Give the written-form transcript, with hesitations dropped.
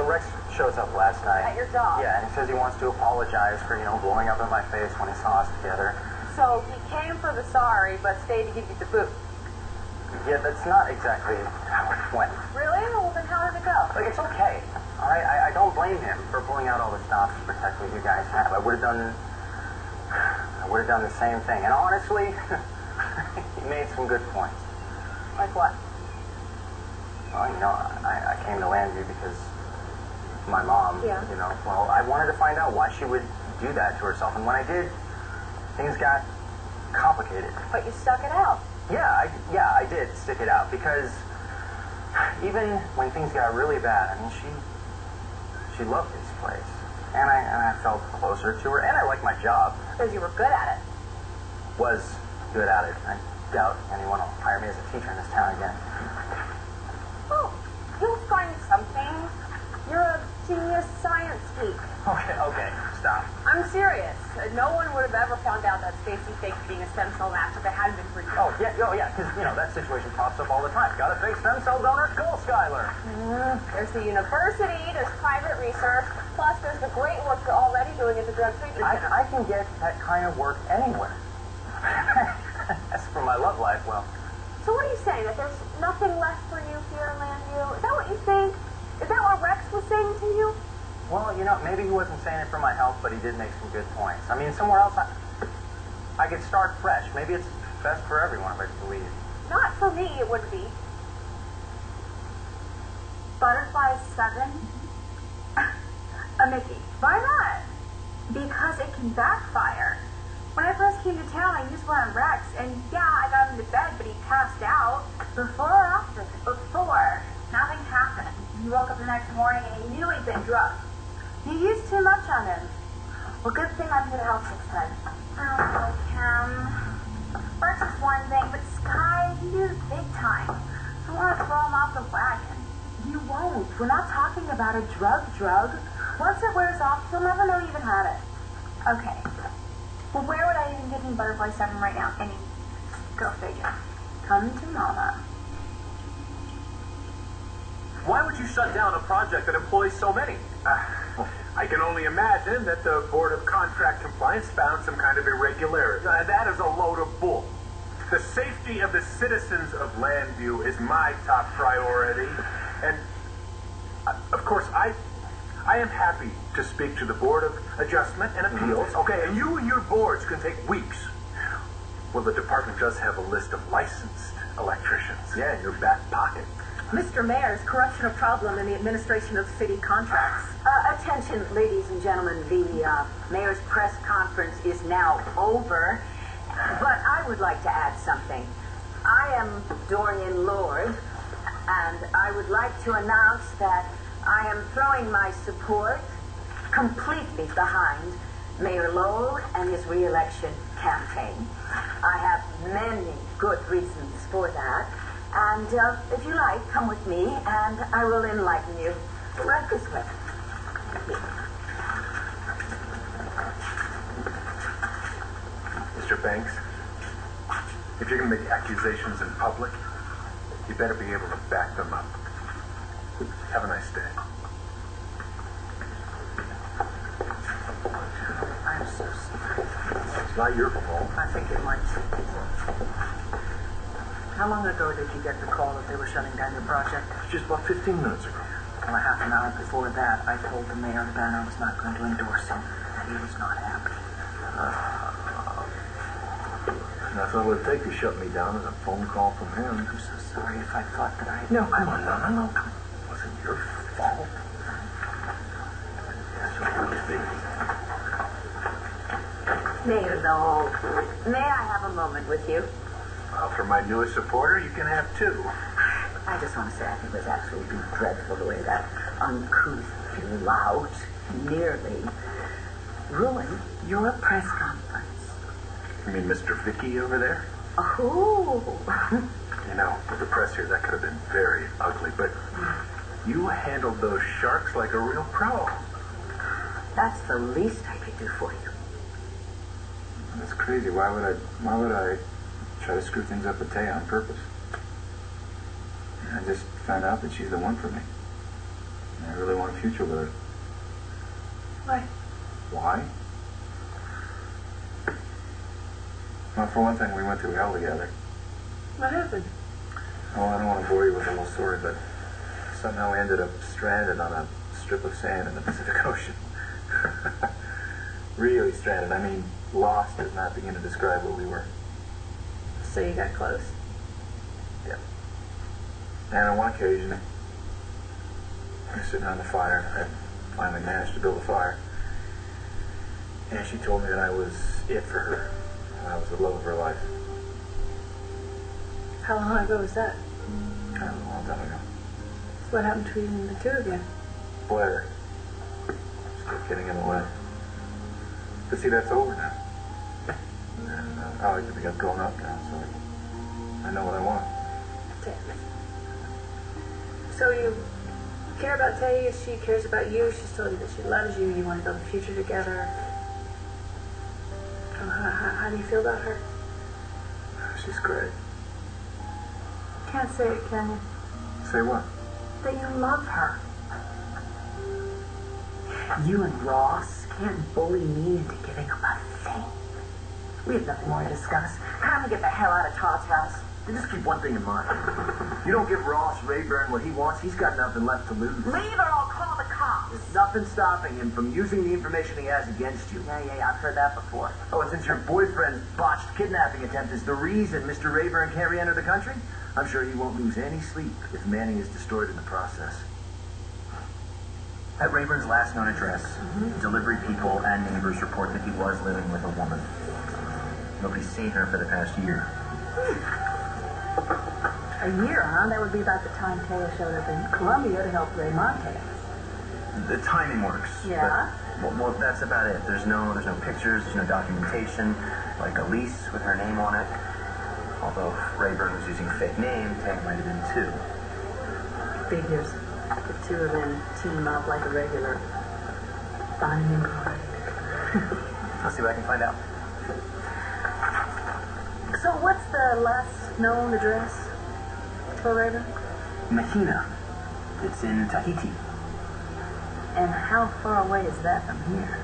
Rex shows up last night. At your job? Yeah, and he says he wants to apologize for, blowing up in my face when he saw us together. So he came for the sorry, but stayed to give you the boot. Yeah, that's not exactly how it went. Really? Well, then how did it go? Like, it's okay. All right, I don't blame him for pulling out all the stops to protect what you guys have. I would have done the same thing. And honestly, he made some good points. Like what? Well, I came to Landview because my mom, well, I wanted to find out why she would do that to herself. And when I did, things got complicated. But you stuck it out. Yeah, I did stick it out because even when things got really bad, I mean, she loved this place. And I felt closer to her, and I liked my job. Because you were good at it. Was good at it. I doubt anyone will hire me as a teacher in this town again. Oh, you'll find something. You're a genius science geek. Okay, stop. I'm serious. No one would have ever found out that Stacy faked being a stem cell match if it hadn't been for you. Oh, yeah, because, that situation pops up all the time. Got a fake stem cell donor? Go, Skylar. There's the university, there's private research, plus there's the great work you're already doing at the drug treatment center. I can get that kind of work anywhere. As for my love life, well... So what are you saying, that there's nothing left for you here in Landview? Is that what you think? Is that what Rex was saying to you? Well, maybe he wasn't saying it for my health, but he did make some good points. I mean, somewhere else, I could start fresh. Maybe it's best for everyone if I just leave. Not for me, it would be. Butterfly 7? Mickey. Why not? Because it can backfire. When I first came to town, I used one on Rex, and yeah, I got him to bed, but he passed out. Before or after? Before. Nothing happened. He woke up the next morning and he knew he'd been drugged. You used too much on him. Well, good thing I'm here to help next time. Oh, Kim. Rex is one thing, but Sky, he is big time. I don't want to throw him off the wagon. You won't. We're not talking about a drug. Once it wears off, he'll never know you even had it. Okay. Well, where would I even give him Butterfly 7 right now? I mean, go figure. Come to Mama. Why would you shut down a project that employs so many? I can only imagine that the Board of Contract Compliance found some kind of irregularity. That is a load of bull. The safety of the citizens of Landview is my top priority. And, of course, I am happy to speak to the Board of Adjustment and Appeals. Okay, and you and your boards can take weeks. Well, the department does have a list of licensed electricians. Yeah, in your back pocket. Mr. Mayor, is corruption a problem in the administration of city contracts? Attention, ladies and gentlemen. The mayor's press conference is now over. But I would like to add something. I am Dorian Lord, and I would like to announce that I am throwing my support completely behind Mayor Lowell and his re-election campaign. I have many good reasons for that. And if you like, come with me, and I will enlighten you. Right this way. Mr. Banks, if you're going to make accusations in public, you better be able to back them up. Have a nice day. I'm so sorry. It's not your fault. I think it might. How long ago did you get the call that they were shutting down your project? Just about 15 minutes ago. Well, a half an hour before that, I told the mayor the banner was not going to endorse him, and he was not happy. That's all it would take to shut me down is a phone call from him. I'm so sorry if I thought that I... No, come on, no. It wasn't your fault. So it was me. Mayor Lowell, may I have a moment with you? Well, for my newest supporter, you can have two. I just want to say I think it was absolutely dreadful the way that uncouth lout nearly ruined your press conference. You mean Mr. Vicky over there? Oh. You know, with the press here, that could have been very ugly, but you handled those sharks like a real pro. That's the least I could do for you. That's crazy. Why would I try to screw things up with Taya on purpose? I just found out that she's the one for me. I really want a future with her. Why? Why? Well, for one thing, we went through hell together. What happened? Oh, I don't want to bore you with the whole story, but somehow we ended up stranded on a strip of sand in the Pacific Ocean. Really stranded. I mean, lost does not begin to describe where we were. So you got close? Yeah. And on one occasion, I was sitting on the fire. I finally managed to build a fire. And she told me that I was it for her. I was the love of her life. How long ago was that? I don't know, a long time ago. So what happened between the two of you? Blair. Just kept getting in the way. But see, that's over now. And I like to be grown up now, so I know what I want. Damn it. So you care about Tay, she cares about you, she's told you that she loves you, you want to build a future together. How do you feel about her? She's great. Can't say it, can you? Say what? That you love her. You and Ross can't bully me into giving up a thing. We have nothing more to discuss. Time to get the hell out of Todd's house. You just keep one thing in mind. You don't give Ross Rayburn what he wants, he's got nothing left to lose. Leave or I'll call the cops. There's nothing stopping him from using the information he has against you. Yeah, I've heard that before. Oh, and since your boyfriend's botched kidnapping attempt is the reason Mr. Rayburn can't re-enter the country, I'm sure he won't lose any sleep if Manning is destroyed in the process. At Rayburn's last known address, delivery people and neighbors report that he was living with a woman. Nobody's seen her for the past year. A year, huh? That would be about the time Taylor showed up in Columbia to help Ray Montez. The timing works. Yeah? But, well, that's about it. There's no pictures, there's no documentation, like a lease with her name on it. Although if Rayburn was using a fake name, Tay might have been too. Figures. The two of them team up like a regular Bonnie and Clyde. I'll see what I can find out. So what's the last known address for Rayburn? Mahina. It's in Tahiti. And how far away is that from here?